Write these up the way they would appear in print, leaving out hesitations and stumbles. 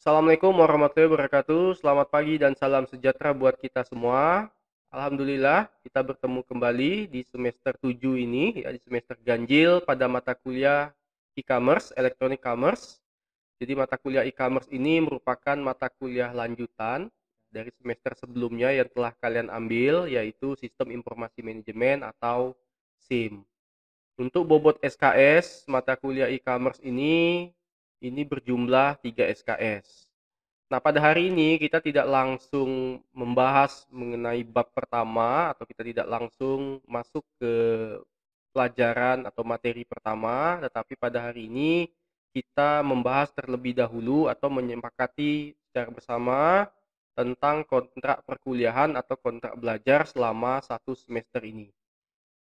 Assalamualaikum warahmatullahi wabarakatuh. Selamat pagi dan salam sejahtera buat kita semua. Alhamdulillah kita bertemu kembali di semester 7 ini, ya di semester ganjil pada mata kuliah e-commerce, electronic commerce. Jadi mata kuliah e-commerce ini merupakan mata kuliah lanjutan dari semester sebelumnya yang telah kalian ambil, yaitu Sistem Informasi Manajemen atau SIM. Untuk bobot SKS mata kuliah e-commerce ini berjumlah 3 SKS. Nah, pada hari ini kita tidak langsung membahas mengenai bab pertama atau kita tidak langsung masuk ke pelajaran atau materi pertama, tetapi pada hari ini kita membahas terlebih dahulu atau menyepakati secara bersama tentang kontrak perkuliahan atau kontrak belajar selama satu semester ini.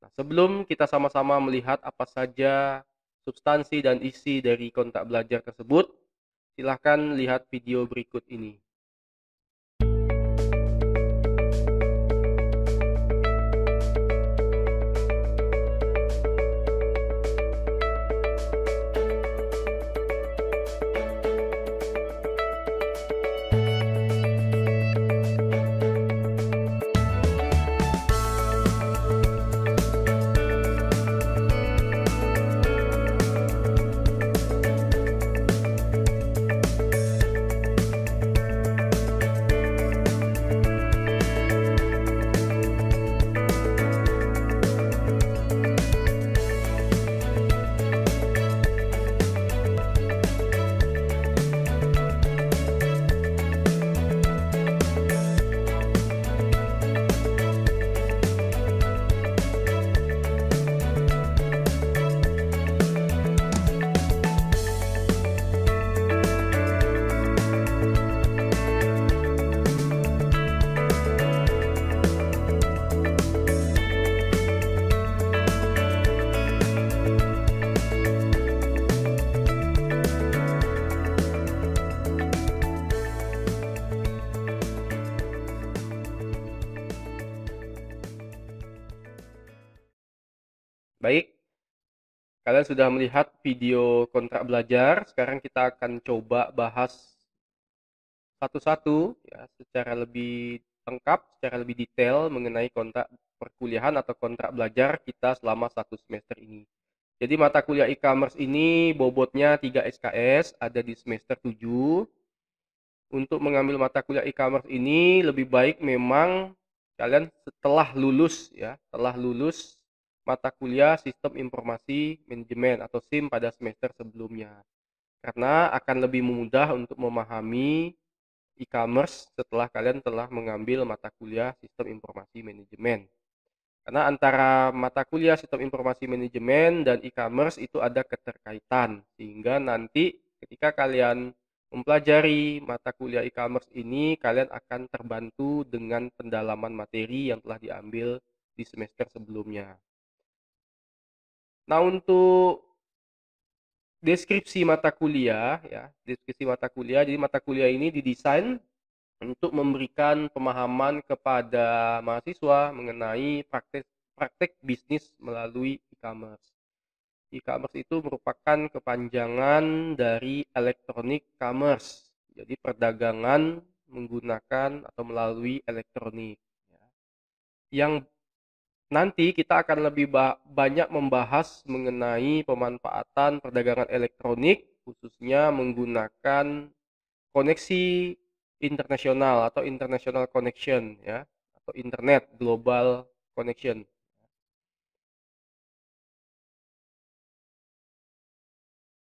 Nah, sebelum kita sama-sama melihat apa saja substansi dan isi dari kontrak belajar tersebut, silahkan lihat video berikut ini. Baik, kalian sudah melihat video kontrak belajar. Sekarang kita akan coba bahas satu-satu ya secara lebih lengkap, secara lebih detail mengenai kontrak perkuliahan atau kontrak belajar kita selama satu semester ini. Jadi mata kuliah e-commerce ini bobotnya 3 SKS, ada di semester 7. Untuk mengambil mata kuliah e-commerce ini lebih baik memang kalian setelah lulus ya, setelah lulus mata kuliah Sistem Informasi Manajemen atau SIM pada semester sebelumnya. Karena akan lebih mudah untuk memahami e-commerce setelah kalian telah mengambil mata kuliah Sistem Informasi Manajemen. Karena antara mata kuliah Sistem Informasi Manajemen dan e-commerce itu ada keterkaitan, sehingga nanti ketika kalian mempelajari mata kuliah e-commerce ini, kalian akan terbantu dengan pendalaman materi yang telah diambil di semester sebelumnya. Nah, untuk deskripsi mata kuliah ya, jadi mata kuliah ini didesain untuk memberikan pemahaman kepada mahasiswa mengenai praktek bisnis melalui e-commerce. E-commerce itu merupakan kepanjangan dari electronic commerce. Jadi perdagangan menggunakan atau melalui elektronik. Yang nanti kita akan lebih banyak membahas mengenai pemanfaatan perdagangan elektronik, khususnya menggunakan koneksi internasional atau international connection ya, atau internet global connection.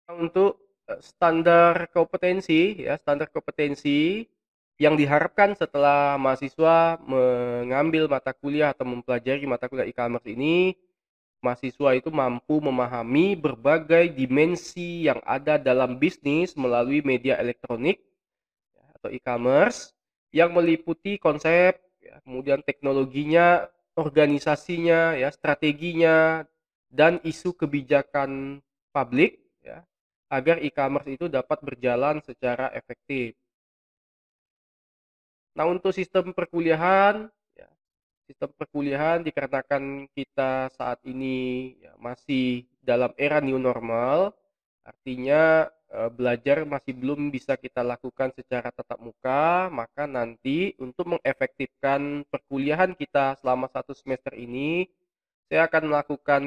Untuk standar kompetensi ya, standar kompetensi yang diharapkan setelah mahasiswa mengambil mata kuliah atau mempelajari mata kuliah e-commerce ini, mahasiswa itu mampu memahami berbagai dimensi yang ada dalam bisnis melalui media elektronik ya, atau e-commerce yang meliputi konsep, ya, kemudian teknologinya, organisasinya, ya, strateginya, dan isu kebijakan publik, ya, agar e-commerce itu dapat berjalan secara efektif. Nah, untuk sistem perkuliahan dikarenakan kita saat ini ya, masih dalam era new normal, Artinya belajar masih belum bisa kita lakukan secara tatap muka, maka nanti untuk mengefektifkan perkuliahan kita selama 1 semester ini, saya akan melakukan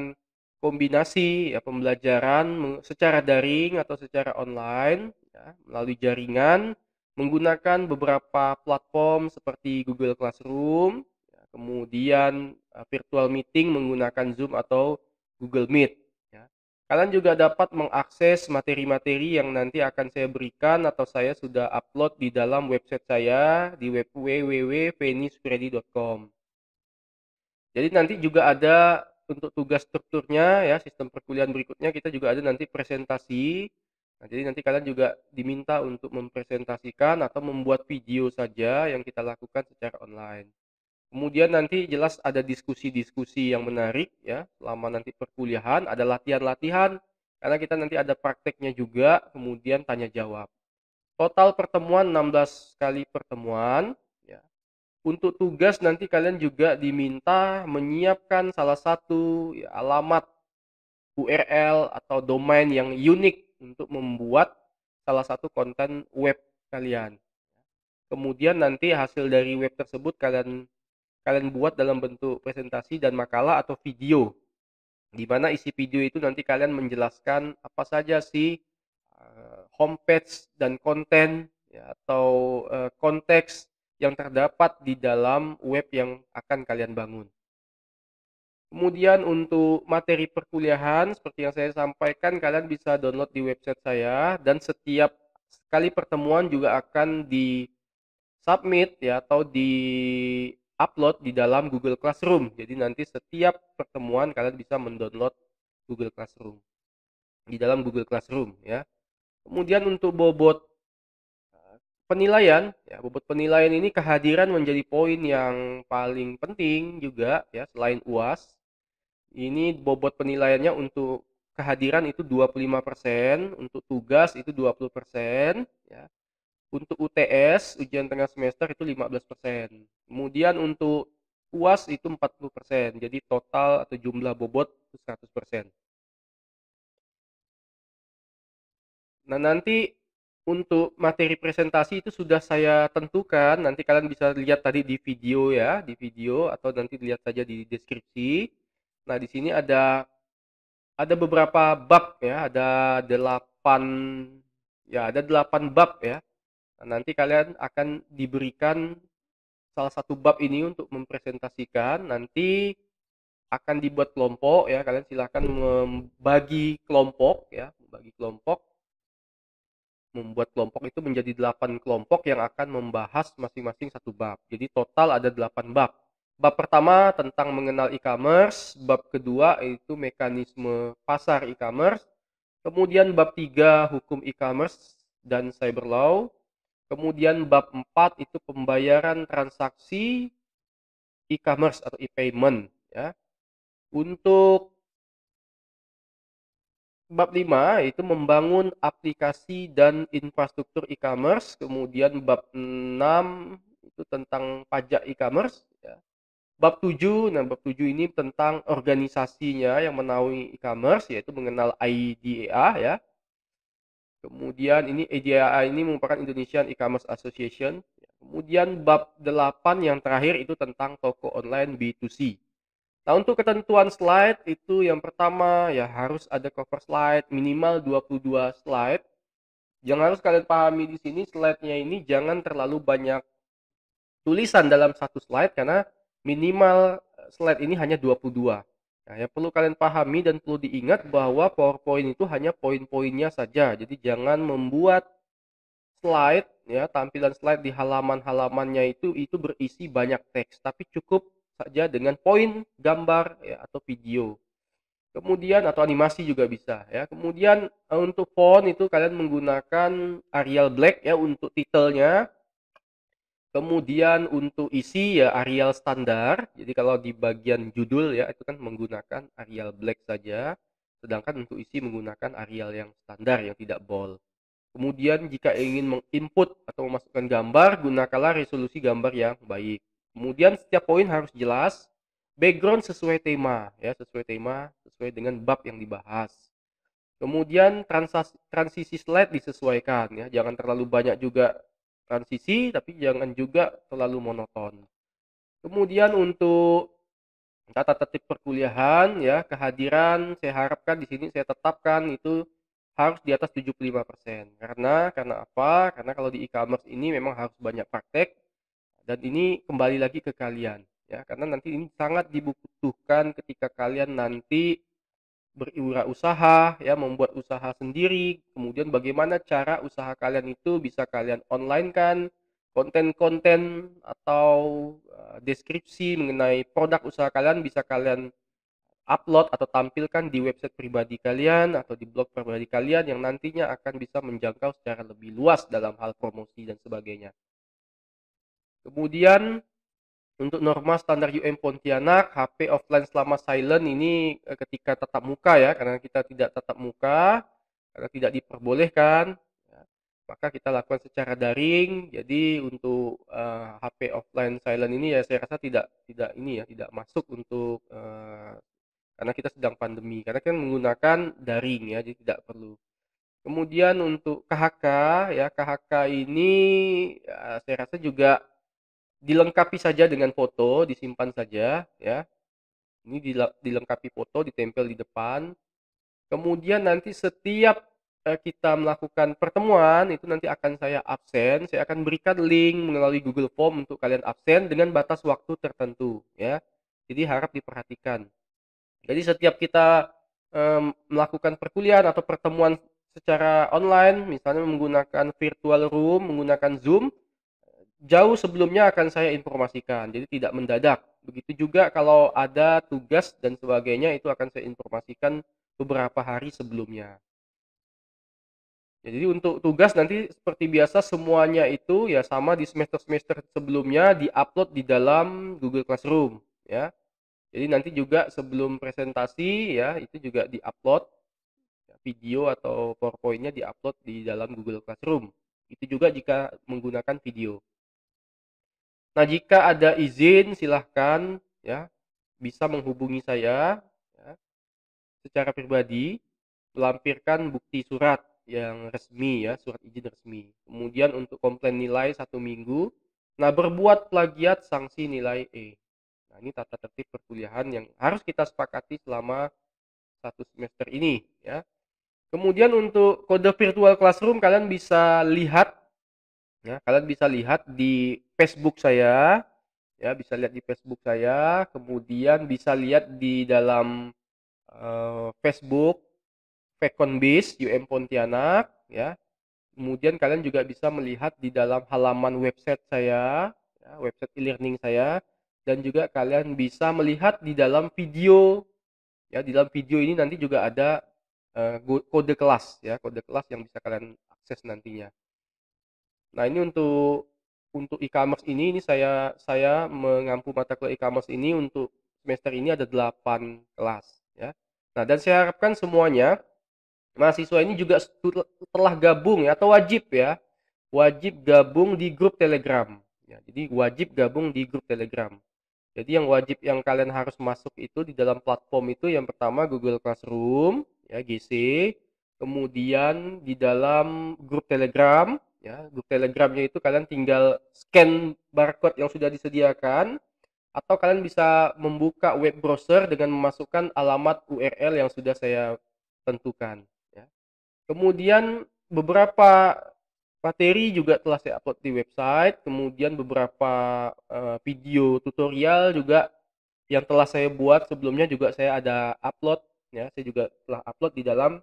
kombinasi ya pembelajaran secara daring atau secara online ya, melalui jaringan menggunakan beberapa platform seperti Google Classroom, ya, kemudian virtual meeting menggunakan Zoom atau Google Meet. Ya. Kalian juga dapat mengakses materi-materi yang nanti akan saya berikan atau saya sudah upload di dalam website saya di web www.fenisfredy.com. Jadi nanti juga ada untuk tugas strukturnya ya, sistem perkuliahan berikutnya kita juga ada nanti presentasi. Nah, jadi nanti kalian juga diminta untuk mempresentasikan atau membuat video saja yang kita lakukan secara online. Kemudian nanti jelas ada diskusi-diskusi yang menarik ya, selama nanti perkuliahan, ada latihan-latihan, karena kita nanti ada prakteknya juga, kemudian tanya jawab. Total pertemuan 16 kali pertemuan ya. Untuk tugas nanti kalian juga diminta menyiapkan salah satu ya, alamat URL atau domain yang unik untuk membuat salah satu konten web kalian. Kemudian nanti hasil dari web tersebut kalian kalian buat dalam bentuk presentasi dan makalah atau video. Di mana isi video itu nanti kalian menjelaskan apa saja sih homepage dan konten ya, atau konteks yang terdapat di dalam web yang akan kalian bangun. Kemudian untuk materi perkuliahan seperti yang saya sampaikan kalian bisa download di website saya dan setiap kali pertemuan juga akan di-submit ya atau di-upload di dalam Google Classroom. Jadi nanti setiap pertemuan kalian bisa mendownload Google Classroom di dalam Google Classroom ya. Kemudian untuk bobot penilaian, ya bobot penilaian ini kehadiran menjadi poin yang paling penting juga ya selain UAS. Ini bobot penilaiannya untuk kehadiran itu 25%, untuk tugas itu 20%, ya. Untuk UTS, ujian tengah semester itu 15%. Kemudian untuk UAS itu 40%. Jadi total atau jumlah bobot itu 100%. Nah, nanti untuk materi presentasi itu sudah saya tentukan, nanti kalian bisa lihat tadi di video ya, di video atau nanti lihat saja di deskripsi. Nah, di sini ada beberapa bab ya, ada 8 bab ya. Nah, nanti kalian akan diberikan salah satu bab ini untuk mempresentasikan, nanti akan dibuat kelompok ya, kalian silahkan membagi kelompok ya, membuat kelompok itu menjadi 8 kelompok yang akan membahas masing-masing satu bab. Jadi total ada 8 bab. Bab pertama tentang mengenal e-commerce, bab kedua itu mekanisme pasar e-commerce, kemudian bab 3 hukum e-commerce dan cyber law, kemudian bab 4 itu pembayaran transaksi e-commerce atau e-payment ya. Untuk bab 5 itu membangun aplikasi dan infrastruktur e-commerce, kemudian bab 6 itu tentang pajak e-commerce ya. Bab 7, nah bab 7 ini tentang organisasinya yang menaungi e-commerce yaitu mengenal IDEA ya. Kemudian ini IDEA ini merupakan Indonesian E-commerce Association. Kemudian bab 8 yang terakhir itu tentang toko online B2C. Nah, untuk ketentuan slide itu yang pertama ya harus ada cover slide minimal 22 slide. Yang harus kalian pahami di sini slide-nya ini jangan terlalu banyak tulisan dalam satu slide karena minimal slide ini hanya 22. Nah, yang perlu kalian pahami dan perlu diingat bahwa PowerPoint itu hanya poin-poinnya saja. Jadi jangan membuat slide ya, tampilan slide di halaman-halamannya itu berisi banyak teks, tapi cukup saja dengan poin, gambar ya atau video. Kemudian atau animasi juga bisa ya. Kemudian untuk font itu kalian menggunakan Arial Black ya untuk titelnya. Kemudian untuk isi ya Arial standar. Jadi kalau di bagian judul ya itu kan menggunakan Arial Black saja. Sedangkan untuk isi menggunakan Arial yang standar yang tidak bold. Kemudian jika ingin menginput atau memasukkan gambar, gunakanlah resolusi gambar yang baik. Kemudian setiap poin harus jelas, background sesuai tema ya, sesuai tema, sesuai dengan bab yang dibahas. Kemudian transisi slide disesuaikan ya, jangan terlalu banyak juga transisi, tapi jangan juga terlalu monoton. Kemudian untuk tata tertib perkuliahan ya, kehadiran saya harapkan di sini saya tetapkan itu harus di atas 75%. Karena apa? Karena kalau di e-commerce ini memang harus banyak praktek dan ini kembali lagi ke kalian ya, karena nanti ini sangat dibutuhkan ketika kalian nanti berwirausaha ya, membuat usaha sendiri, kemudian bagaimana cara usaha kalian itu bisa kalian online kan, konten-konten atau deskripsi mengenai produk usaha kalian bisa kalian upload atau tampilkan di website pribadi kalian atau di blog pribadi kalian yang nantinya akan bisa menjangkau secara lebih luas dalam hal promosi dan sebagainya. Kemudian untuk norma standar UM Pontianak, HP offline selama silent ini ketika tatap muka ya, karena kita tidak tatap muka, karena tidak diperbolehkan, ya, maka kita lakukan secara daring. Jadi untuk HP offline silent ini ya saya rasa tidak ini ya, tidak masuk untuk karena kita sedang pandemi. Karena kan menggunakan daring ya, jadi tidak perlu. Kemudian untuk KHK ya, KHK ini ya, saya rasa juga dilengkapi saja dengan foto, disimpan saja ya. Ini dilengkapi foto, ditempel di depan. Kemudian nanti setiap kita melakukan pertemuan itu nanti akan saya absen, saya akan berikan link melalui Google Form untuk kalian absen dengan batas waktu tertentu ya. Jadi harap diperhatikan. Jadi setiap kita melakukan perkuliahan atau pertemuan secara online, misalnya menggunakan virtual room, menggunakan Zoom, jauh sebelumnya akan saya informasikan, jadi tidak mendadak. Begitu juga kalau ada tugas dan sebagainya itu akan saya informasikan beberapa hari sebelumnya. Ya, jadi untuk tugas nanti seperti biasa semuanya itu ya sama di semester-semester sebelumnya di-upload di dalam Google Classroom ya. Jadi nanti juga sebelum presentasi ya itu juga di-upload ya, video atau PowerPoint-nya di-upload di dalam Google Classroom. Itu juga jika menggunakan video. Nah, jika ada izin silahkan ya, bisa menghubungi saya ya, secara pribadi, melampirkan bukti surat yang resmi ya, surat izin resmi. Kemudian untuk komplain nilai 1 minggu. Nah, berbuat plagiat sanksi nilai E. Nah, ini tata tertib perkuliahan yang harus kita sepakati selama 1 semester ini ya. Kemudian untuk kode virtual classroom kalian bisa lihat ya, kalian bisa lihat di Facebook saya. Ya, bisa lihat di Facebook saya, kemudian bisa lihat di dalam Facebook Fakonbis UM Pontianak ya. Kemudian kalian juga bisa melihat di dalam halaman website saya, ya, website e-learning saya dan juga kalian bisa melihat di dalam video ya, di dalam video ini nanti juga ada kode kelas ya, kode kelas yang bisa kalian akses nantinya. Nah, ini untuk e-commerce ini saya mengampu mata kuliah e-commerce ini untuk semester ini ada 8 kelas ya. Nah, dan saya harapkan semuanya mahasiswa ini juga telah gabung ya atau wajib ya, wajib gabung di grup Telegram ya. Jadi wajib gabung di grup Telegram. Jadi yang wajib yang kalian harus masuk itu di dalam platform itu yang pertama Google Classroom ya GC, kemudian di dalam grup Telegram ya, grup Telegramnya itu kalian tinggal scan barcode yang sudah disediakan atau kalian bisa membuka web browser dengan memasukkan alamat URL yang sudah saya tentukan ya. Kemudian beberapa materi juga telah saya upload di website, kemudian beberapa video tutorial juga yang telah saya buat sebelumnya juga saya ada upload ya, saya juga telah upload di dalam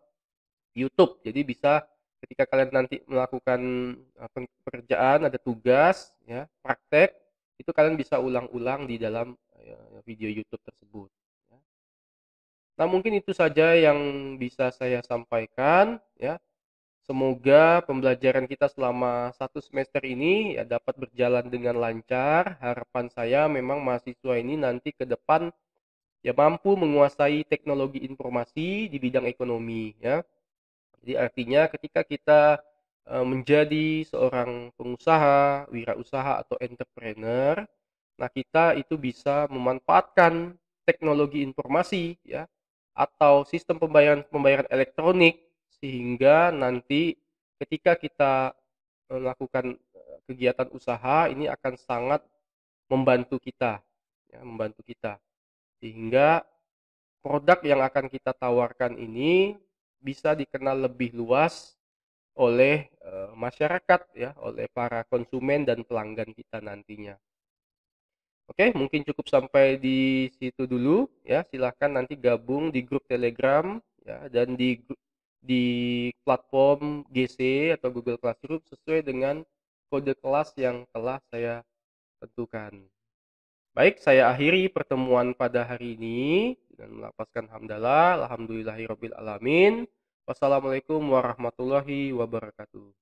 YouTube. Jadi bisa ketika kalian nanti melakukan pekerjaan, ada tugas ya, praktek, itu kalian bisa ulang-ulang di dalam video YouTube tersebut ya. Nah, mungkin itu saja yang bisa saya sampaikan ya. Semoga pembelajaran kita selama 1 semester ini ya dapat berjalan dengan lancar. Harapan saya memang mahasiswa ini nanti ke depan ya mampu menguasai teknologi informasi di bidang ekonomi ya. Jadi artinya ketika kita menjadi seorang pengusaha, wirausaha atau entrepreneur, nah kita itu bisa memanfaatkan teknologi informasi ya atau sistem pembayaran elektronik sehingga nanti ketika kita melakukan kegiatan usaha ini akan sangat membantu kita, ya, membantu kita. Sehingga produk yang akan kita tawarkan ini bisa dikenal lebih luas oleh masyarakat, ya, oleh para konsumen dan pelanggan kita nantinya. Oke, mungkin cukup sampai di situ dulu, ya. Silahkan nanti gabung di grup Telegram, ya, dan di platform GC atau Google Classroom sesuai dengan kode kelas yang telah saya tentukan. Baik, saya akhiri pertemuan pada hari ini dengan melafazkan hamdalah, alhamdulillahirabbil alamin. Wassalamualaikum warahmatullahi wabarakatuh.